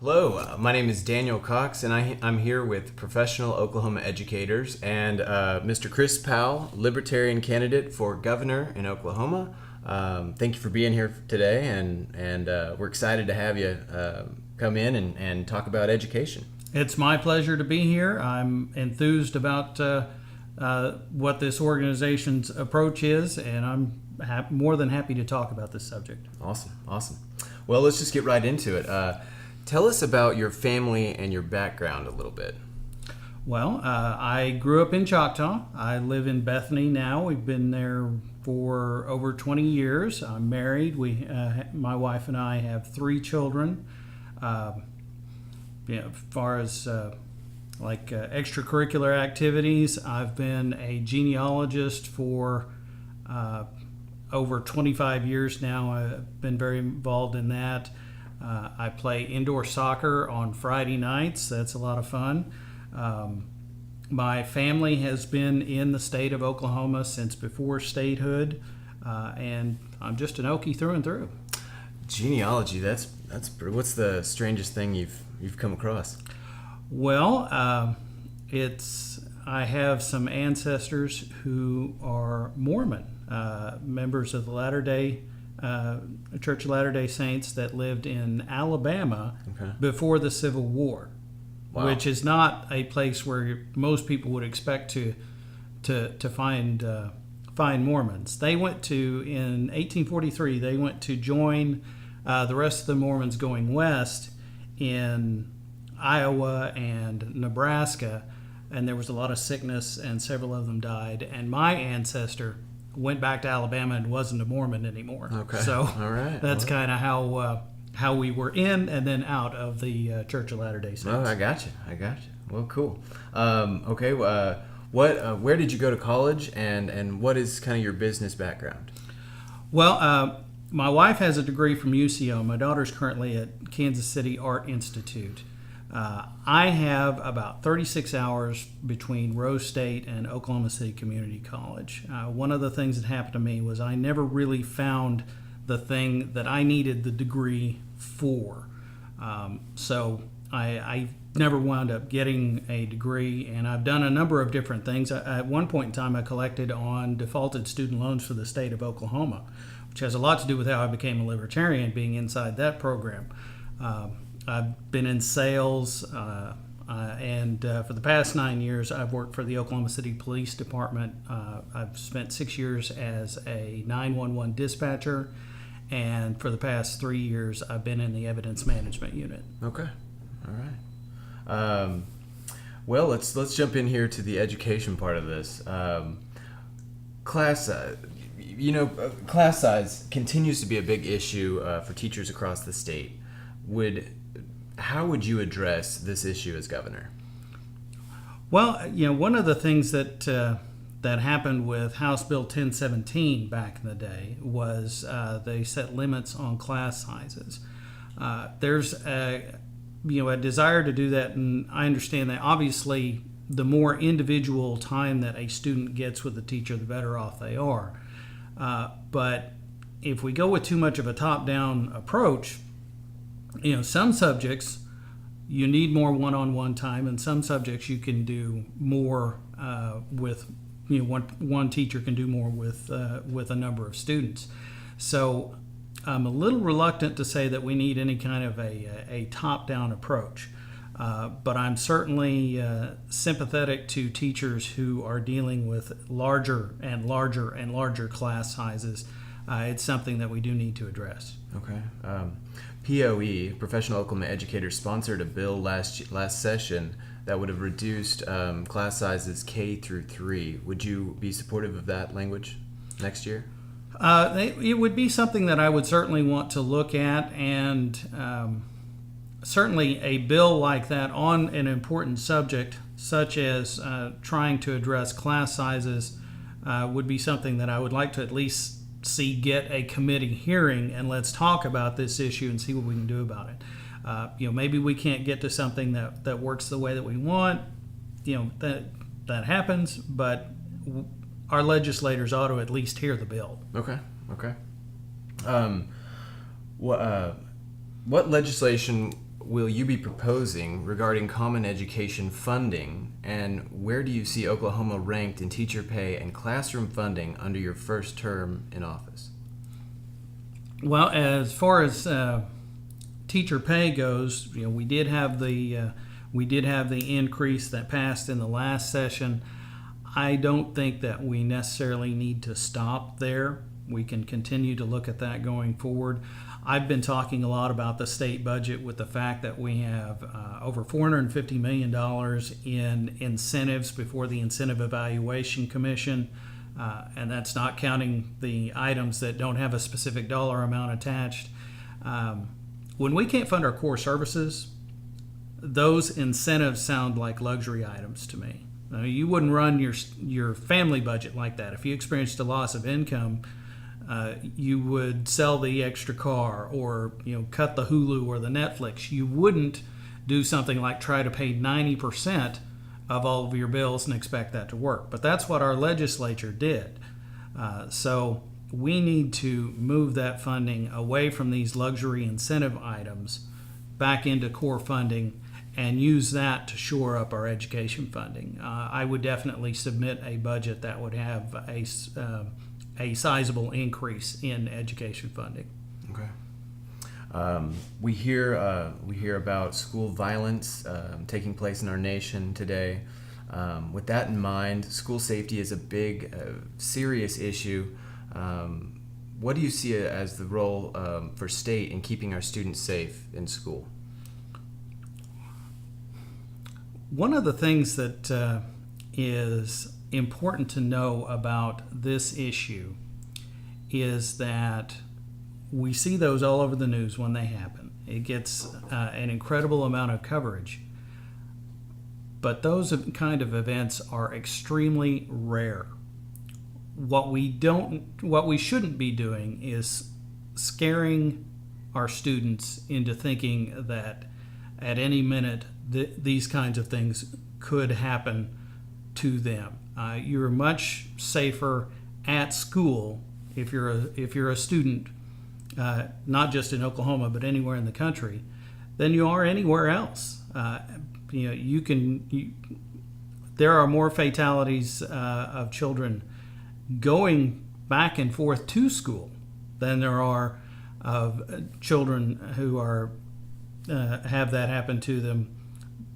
Hello, my name is Daniel Cox, and I'm here with professional Oklahoma educators and Mr. Chris Powell, Libertarian candidate for governor in Oklahoma. Thank you for being here today, and we're excited to have you come in and talk about education. It's my pleasure to be here. I'm enthused about what this organization's approach is, and I'm more than happy to talk about this subject. Awesome. Well, let's just get right into it. Tell us about your family and your background a little bit. Well, I grew up in Choctaw. I live in Bethany now. We've been there for over 20 years. I'm married. My wife and I have 3 children. As far as extracurricular activities, I've been a genealogist for over 25 years now. I've been very involved in that. I play indoor soccer on Friday nights. That's a lot of fun. My family has been in the state of Oklahoma since before statehood, and I'm just an Okie through and through. Genealogy, that's what's the strangest thing you've come across? Well, I have some ancestors who are Mormon, members of the Church of Latter-day Saints that lived in Alabama before the Civil War. Wow. Which is not a place where most people would expect to find Mormons. They went in 1843. They went to join the rest of the Mormons going west in Iowa and Nebraska, and there was a lot of sickness, and several of them died. And my ancestor went back to Alabama and wasn't a Mormon anymore. Okay. So all right. That's kind of how we were in and then out of the Church of Latter-day Saints. Oh, I got you. Well, cool. Okay. Where did you go to college, and what is kind of your business background? Well, my wife has a degree from UCO. My daughter's currently at Kansas City Art Institute. I have about 36 hours between Rose State and Oklahoma City Community College. One of the things that happened to me was I never really found the thing that I needed the degree for. So I never wound up getting a degree, and I've done a number of different things. At one point in time, I collected on defaulted student loans for the state of Oklahoma, which has a lot to do with how I became a libertarian, being inside that program. I've been in sales, and for the past 9 years, I've worked for the Oklahoma City Police Department. I've spent 6 years as a 911 dispatcher, and for the past 3 years, I've been in the evidence management unit. Okay, all right. Well, let's jump in here to the education part of this. Class size continues to be a big issue for teachers across the state. How would you address this issue as governor? Well, one of the things that happened with House Bill 1017 back in the day was they set limits on class sizes. There's a desire to do that, and I understand that. Obviously, the more individual time that a student gets with the teacher, the better off they are. But if we go with too much of a top-down approach, some subjects you need more one-on-one time, and some subjects you can do more with. One teacher can do more with a number of students. So I'm a little reluctant to say that we need any kind of a top-down approach, but I'm certainly sympathetic to teachers who are dealing with larger and larger and larger class sizes. It's something that we do need to address. Okay. POE, Professional Oklahoma Educators, sponsored a bill last session that would have reduced class sizes K through 3. Would you be supportive of that language next year? It would be something that I would certainly want to look at, and certainly a bill like that on an important subject such as trying to address class sizes would be something that I would like to at least see get a committee hearing, and let's talk about this issue and see what we can do about it. Maybe we can't get to something that works the way that we want. That happens, but our legislators ought to at least hear the bill. Okay. What legislation will you be proposing regarding common education funding, and where do you see Oklahoma ranked in teacher pay and classroom funding under your first term in office? Well, as far as teacher pay goes, we did have the increase that passed in the last session. I don't think that we necessarily need to stop there. We can continue to look at that going forward. I've been talking a lot about the state budget with the fact that we have over $450 million in incentives before the Incentive Evaluation Commission, and that's not counting the items that don't have a specific dollar amount attached. When we can't fund our core services, those incentives sound like luxury items to me. You wouldn't run your family budget like that. If you experienced a loss of income, you would sell the extra car or cut the Hulu or the Netflix. You wouldn't do something like try to pay 90% of all of your bills and expect that to work. But that's what our legislature did. So we need to move that funding away from these luxury incentive items back into core funding and use that to shore up our education funding. I would definitely submit a budget that would have a sizable increase in education funding. Okay. We hear about school violence taking place in our nation today. With that in mind, school safety is a big, serious issue. What do you see as the role for state in keeping our students safe in school? One of the things that is important to know about this issue is that we see those all over the news when they happen. It gets an incredible amount of coverage. But those kind of events are extremely rare. What we shouldn't be doing is scaring our students into thinking that at any minute these kinds of things could happen to them. You're much safer at school if you're a student, not just in Oklahoma but anywhere in the country, than you are anywhere else. There are more fatalities of children going back and forth to school than there are of children who have that happen to them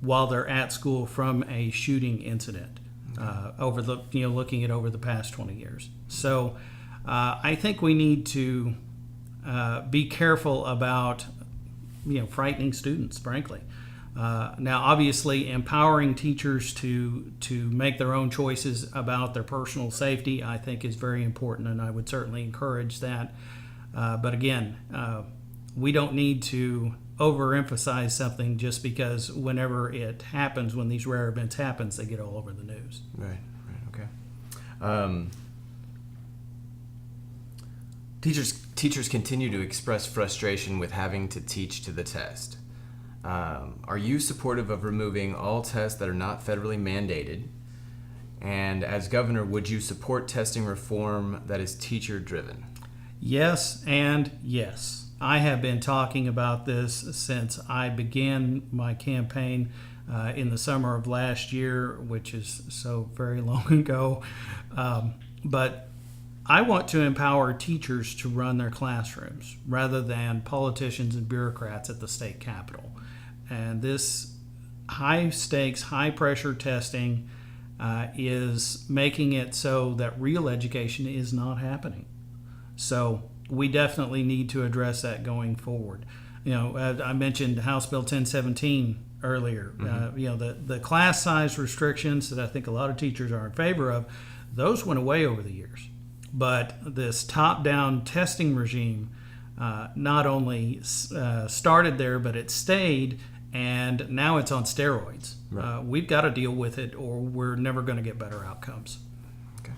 while they're at school from a shooting incident. Looking at over the past 20 years. So I think we need to be careful about frightening students, frankly. Now, obviously, empowering teachers to make their own choices about their personal safety, I think, is very important, and I would certainly encourage that. But again, we don't need to overemphasize something just because whenever it happens, when these rare events happens, they get all over the news. Right, okay. Teachers continue to express frustration with having to teach to the test. Are you supportive of removing all tests that are not federally mandated? And as governor, would you support testing reform that is teacher-driven? Yes and yes. I have been talking about this since I began my campaign in the summer of last year, which is so very long ago. But I want to empower teachers to run their classrooms rather than politicians and bureaucrats at the state capitol. And this high-stakes, high-pressure testing is making it so that real education is not happening. So we definitely need to address that going forward. I mentioned House Bill 1017 earlier. Mm-hmm. The class size restrictions that I think a lot of teachers are in favor of, those went away over the years. But this top-down testing regime not only started there, but it stayed, and now it's on steroids. Right. We've got to deal with it, or we're never going to get better outcomes. Okay.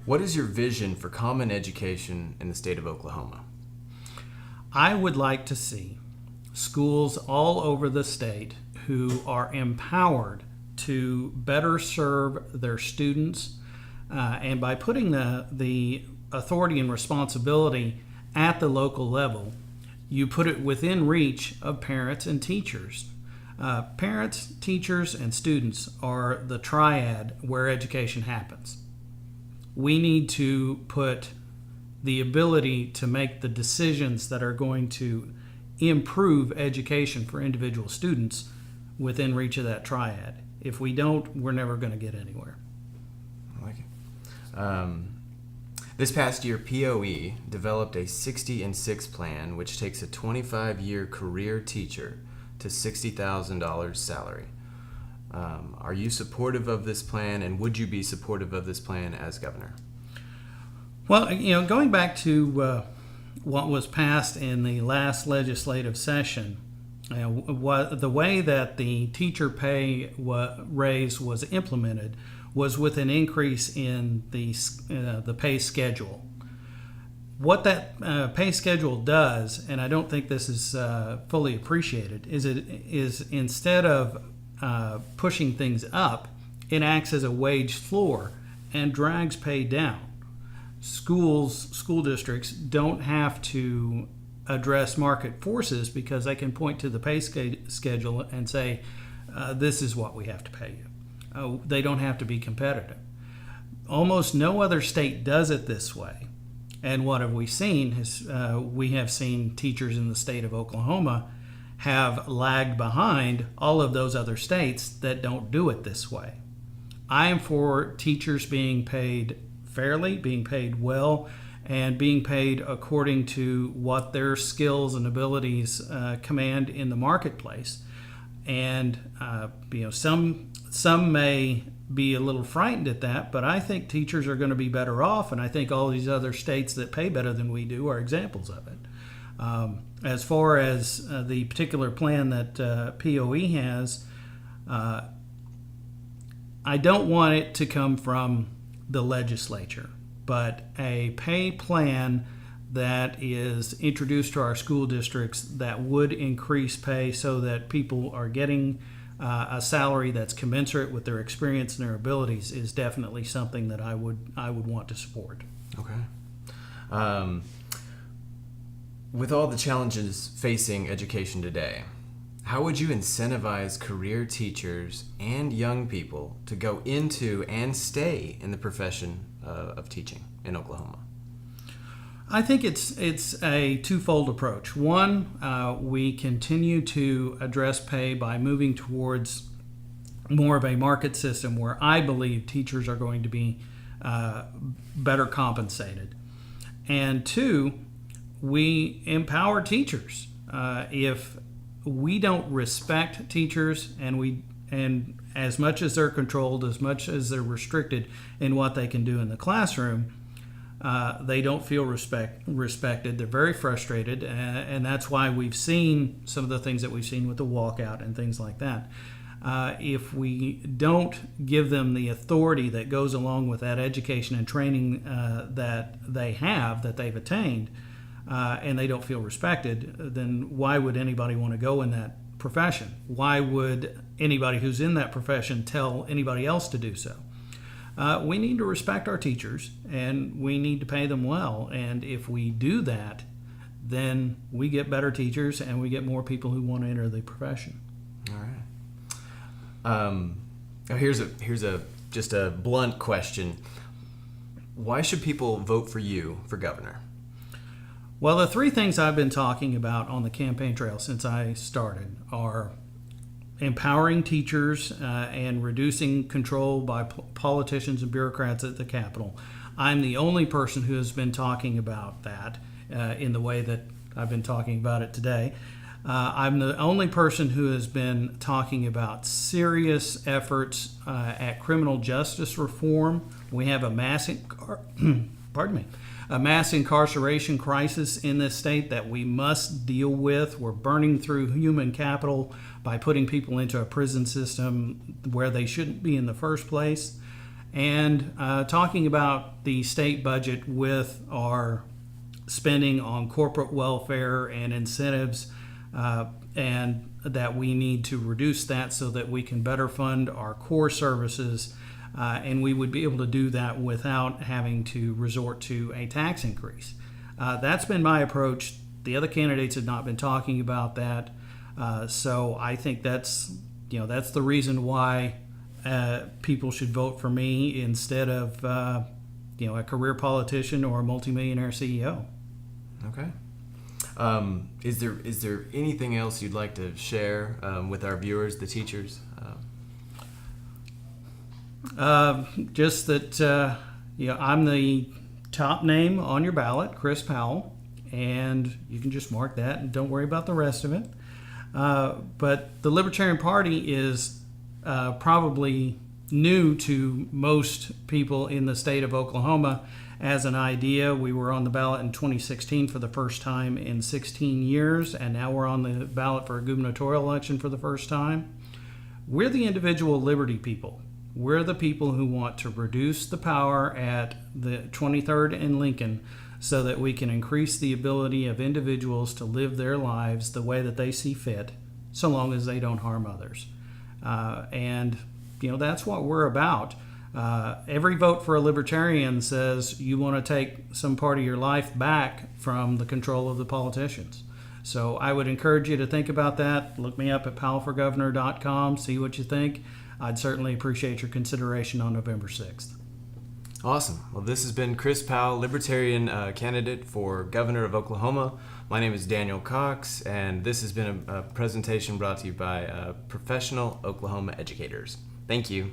What is your vision for common education in the state of Oklahoma? I would like to see schools all over the state who are empowered to better serve their students, and by putting the authority and responsibility at the local level, you put it within reach of parents and teachers. Parents, teachers, and students are the triad where education happens. We need to put the ability to make the decisions that are going to improve education for individual students within reach of that triad. If we don't, we're never going to get anywhere. I like it. This past year, POE developed a 60 and 6 plan, which takes a 25-year career teacher to $60,000 salary. Are you supportive of this plan, and would you be supportive of this plan as governor? Well, going back to what was passed in the last legislative session, the way that the teacher pay raise was implemented was with an increase in the pay schedule. What that pay schedule does, and I don't think this is fully appreciated, is instead of pushing things up, it acts as a wage floor and drags pay down. School districts don't have to address market forces because they can point to the pay schedule and say, this is what we have to pay you. They don't have to be competitive. Almost no other state does it this way. And what have we seen we have seen teachers in the state of Oklahoma have lagged behind all of those other states that don't do it this way. I am for teachers being paid fairly, being paid well, and being paid according to what their skills and abilities command in the marketplace. And some may be a little frightened at that, but I think teachers are going to be better off, and I think all these other states that pay better than we do are examples of it. As far as the particular plan that POE has, I don't want it to come from the legislature, but a pay plan that is introduced to our school districts that would increase pay so that people are getting a salary that's commensurate with their experience and their abilities is definitely something that I would want to support. Okay. With all the challenges facing education today, how would you incentivize career teachers and young people to go into and stay in the profession of teaching in Oklahoma? I think it's a twofold approach. One, we continue to address pay by moving towards more of a market system where I believe teachers are going to be better compensated. And two, we empower teachers. If we don't respect teachers and as much as they're controlled, as much as they're restricted in what they can do in the classroom, they don't feel respected. They're very frustrated, and that's why we've seen some of the things that we've seen with the walkout and things like that. If we don't give them the authority that goes along with that education and training that they've attained, and they don't feel respected, then why would anybody want to go in that profession? Why would anybody who's in that profession tell anybody else to do so? We need to respect our teachers, and we need to pay them well. And if we do that, then we get better teachers, and we get more people who want to enter the profession. All right. Here's just a blunt question. Why should people vote for you for governor? Well, the three things I've been talking about on the campaign trail since I started are empowering teachers and reducing control by politicians and bureaucrats at the Capitol. I'm the only person who has been talking about that in the way that I've been talking about it today. I'm the only person who has been talking about serious efforts at criminal justice reform. We have a mass incarceration crisis in this state that we must deal with. We're burning through human capital by putting people into a prison system where they shouldn't be in the first place. And talking about the state budget with our spending on corporate welfare and incentives, and that we need to reduce that so that we can better fund our core services. And we would be able to do that without having to resort to a tax increase. That's been my approach The other candidates have not been talking about that. So I think that's the reason why people should vote for me instead of a career politician or a multimillionaire CEO. Okay. Is there anything else you'd like to share with our viewers, the teachers? Just that I'm the top name on your ballot, Chris Powell, and you can just mark that and don't worry about the rest of it. But the Libertarian Party is probably new to most people in the state of Oklahoma as an idea. We were on the ballot in 2016 for the first time in 16 years, and now we're on the ballot for a gubernatorial election for the first time. We're the individual liberty people. We're the people who want to reduce the power at the 23rd and Lincoln so that we can increase the ability of individuals to live their lives the way that they see fit, so long as they don't harm others. And that's what we're about. Every vote for a libertarian says you want to take some part of your life back from the control of the politicians. So I would encourage you to think about that. Look me up at powellforgovernor.com, see what you think. I'd certainly appreciate your consideration on November 6th. Awesome. Well, this has been Chris Powell, Libertarian candidate for governor of Oklahoma. My name is Daniel Cox, and this has been a presentation brought to you by Professional Oklahoma Educators. Thank you.